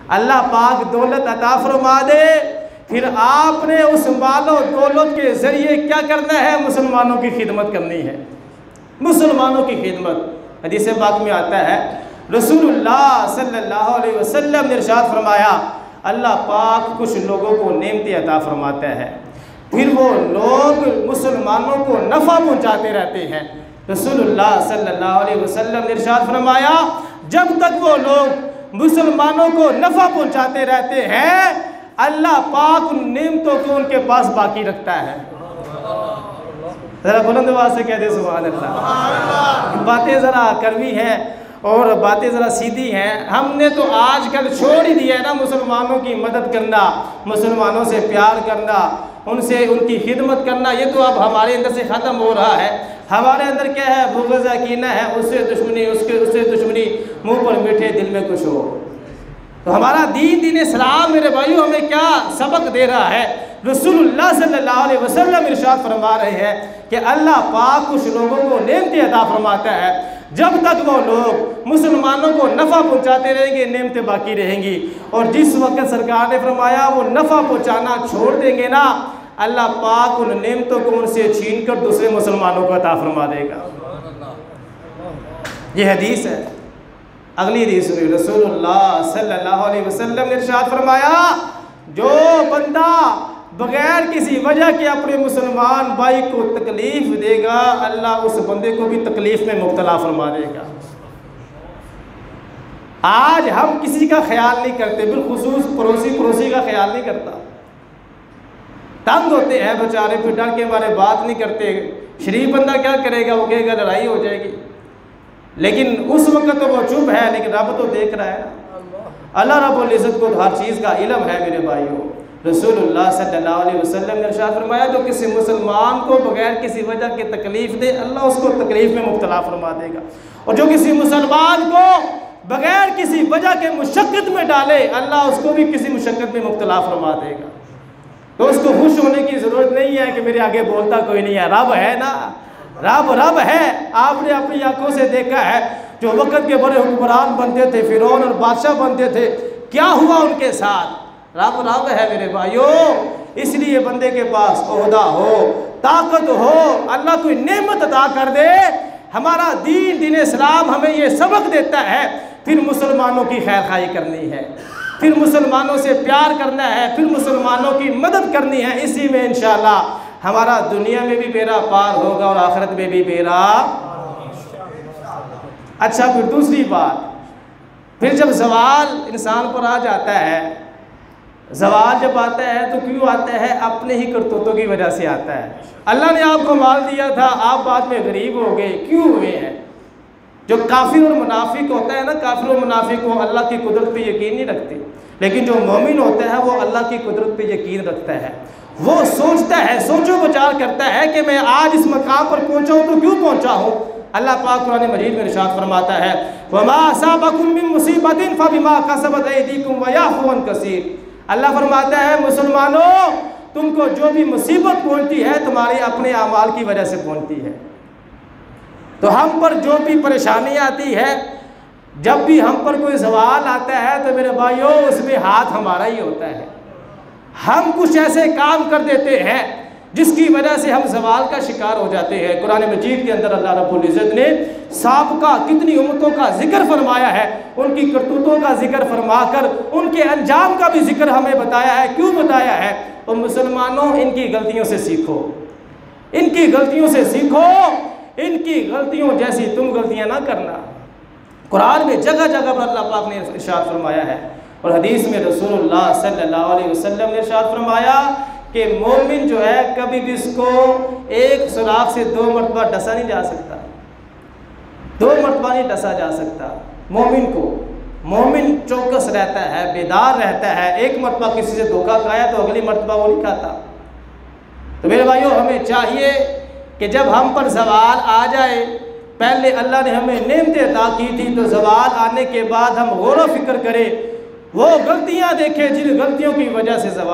अल्लाह पाक दौलत अता फरमा दे, फिर आपने उस मालो दौलत के ज़रिए क्या करना है? मुसलमानों की खिदमत करनी है, मुसलमानों की खिदमत। हदीस पाक में आता है रसूलुल्लाह सल्लल्लाहु अलैहि वसल्लम ने इरशाद फरमाया, अल्लाह पाक कुछ लोगों को नेमतें अता फरमाता है, फिर वो लोग मुसलमानों को नफ़ा पहुँचाते रहते हैं। रसूलुल्लाह सल्लल्लाहु अलैहि वसल्लम ने इरशाद फरमाया, जब तक वो लोग मुसलमानों को नफ़ा पहुँचाते रहते हैं, अल्लाह पाक उन नेमतों को उनके पास बाकी रखता है। ज़रा बुलंद आवाज़ से कह दे सुभान अल्लाह। बातें ज़रा कड़वी हैं और बातें ज़रा सीधी हैं। हमने तो आजकल छोड़ ही दिया है ना मुसलमानों की मदद करना, मुसलमानों से प्यार करना, उनसे उनकी खिदमत करना। ये तो अब हमारे अंदर से ख़त्म हो रहा है। हमारे अंदर क्या है? बुग़्ज़ कीना है, उससे दुश्मनी, उससे दुश्मनी, मुँह पर मीठे दिल में कुछ हो। तो हमारा दीन इस्लाम मेरे भाइयों हमें क्या सबक दे रहा है? रसूलुल्लाह सल्लल्लाहु अलैहि वसल्लम इरशाद फरमा रहे हैं कि अल्लाह पाक कुछ लोगों को नेमतें अता फरमाता है, जब तक वो लोग मुसलमानों को नफ़ा पहुंचाते रहेंगे नेमतें बाकी रहेंगी, और जिस वक्त सरकार ने फरमाया वो नफ़ा पहुंचाना छोड़ देंगे ना, अल्लाह पाक उन नेमतों को उनसे छीन कर दूसरे मुसलमानों को अता फरमा देगा। ये हदीस है। अगली हदीस सुनिए, रसूलुल्लाह सल्लल्लाहु अलैहि वसल्लम ने इरशाद फरमाया, जो बंदा बगैर किसी वजह के अपने मुसलमान भाई को तकलीफ देगा, अल्लाह उस बंदे को भी तकलीफ में मुब्तला फरमा देगा। आज हम किसी का ख्याल नहीं करते, बिलखुसूस पड़ोसी का ख्याल नहीं करता। तंग होते हैं बेचारे, फिर डर के बारे बात नहीं करते। शरीफ बंदा क्या करेगा? वो कहेगा लड़ाई हो जाएगी, लेकिन उस वक्त तो वो चुप है, लेकिन रब तो देख रहा है ना। अल्लाह रब्बुल इज़्ज़त को हर चीज़ का इल्म है मेरे भाइयों। रसूलुल्लाह सल्लल्लाहु अलैहि वसल्लम ने इरशाद फरमाया, जो किसी मुसलमान को बगैर किसी वजह के तकलीफ़ दे, अल्लाह उसको तकलीफ़ में मुब्तला फरमा देगा, और जो किसी मुसलमान को बगैर किसी वजह के मुशक्क़त में डाले, अल्लाह उसको भी किसी मुशक्क़त में मुब्तला फरमा देगा। तो उसको खुश होने की ज़रूरत नहीं है कि मेरे आगे बोलता कोई नहीं है, रब है ना, रब है। आपने अपनी आंखों से देखा है, जो वक़्त के बड़े हुक्मरान बनते थे, फिरौन और बादशाह बनते थे, क्या हुआ उनके साथ? रब है मेरे भाइयों। इसलिए बंदे के पास ओहदा हो, ताकत हो, अल्लाह कोई नेमत अता कर दे, हमारा दीन इस्लाम हमें ये सबक देता है, फिर मुसलमानों की खैर खाई करनी है, फिर मुसलमानों से प्यार करना है, फिर मुसलमानों की मदद करनी है। इसी में इंशाअल्लाह हमारा दुनिया में भी बेड़ा पार होगा और आखिरत में भी बेड़ा। अच्छा, फिर दूसरी बात, फिर जब ज़वाल इंसान पर आ जाता है, ज़वाल जब आता है तो क्यों आता है? अपने ही करतूतों की वजह से आता है। अल्लाह ने आपको माल दिया था, आप बाद में गरीब हो गए, क्यों हुए हैं? जो काफिर और मुनाफिक होता है ना, काफिर और मुनाफिक वो अल्लाह की कुदरत पे यकीन नहीं रखते, लेकिन जो मोमिन होता है वो अल्लाह की कुदरत पे यकीन रखता है। वो सोचता है, सोचो विचार करता है कि मैं आज इस मकाम पर पहुँचा हूँ तो क्यों पहुँचा हूँ। अल्लाह पाक कुरान मजीद में इरशाद फरमाता है, वमा असाबकुम मिन मुसीबतिन फबिमा कसबत अयदीकुम व याफू अन कसीर। अल्लाह फरमाता है, मुसलमानों, तुमको जो भी मुसीबत पहुँचती है तुम्हारे अपने अमाल की वजह से पहुँचती है। तो हम पर जो भी परेशानी आती है, जब भी हम पर कोई सवाल आता है, तो मेरे भाइयों उसमें हाथ हमारा ही होता है। हम कुछ ऐसे काम कर देते हैं जिसकी वजह से हम सवाल का शिकार हो जाते हैं। कुरान मजीद के अंदर अल्लाह रब्बुल इज़्ज़त ने साबिक़ा कितनी उम्मतों का जिक्र फरमाया है, उनकी करतूतों का जिक्र फरमाकर उनके अंजाम का भी जिक्र हमें बताया है। क्यों बताया है? और मुसलमानों, इनकी गलतियों से सीखो, इनकी गलतियों से सीखो, इनकी गलतियों जैसी तुम गलतियां ना करना। कुरान में जगह जगह पर अल्लाह पाक ने इरशाद फरमाया है, और हदीस में रसूलुल्लाह सल्लल्लाहु अलैहि वसल्लम ने इरशाद फरमाया कि मोमिन जो है कभी भी इसको एक सुराख से 2 मरतबा डसा नहीं जा सकता, 2 मरतबा नहीं डसा जा सकता। मोमिन को, मोमिन चौकस रहता है, बेदार रहता है। एक मरतबा किसी से धोखा खाया तो अगली मरतबा वो नहीं खाता। तो मेरे भाइयों, हमें चाहिए कि जब हम पर सवाल आ जाए, पहले अल्लाह ने हमें नेमतें अता की थी, तो सवाल आने के बाद हम गौर व फिक्र करें, वो गलतियाँ देखें जिन गलतियों की वजह से सवाल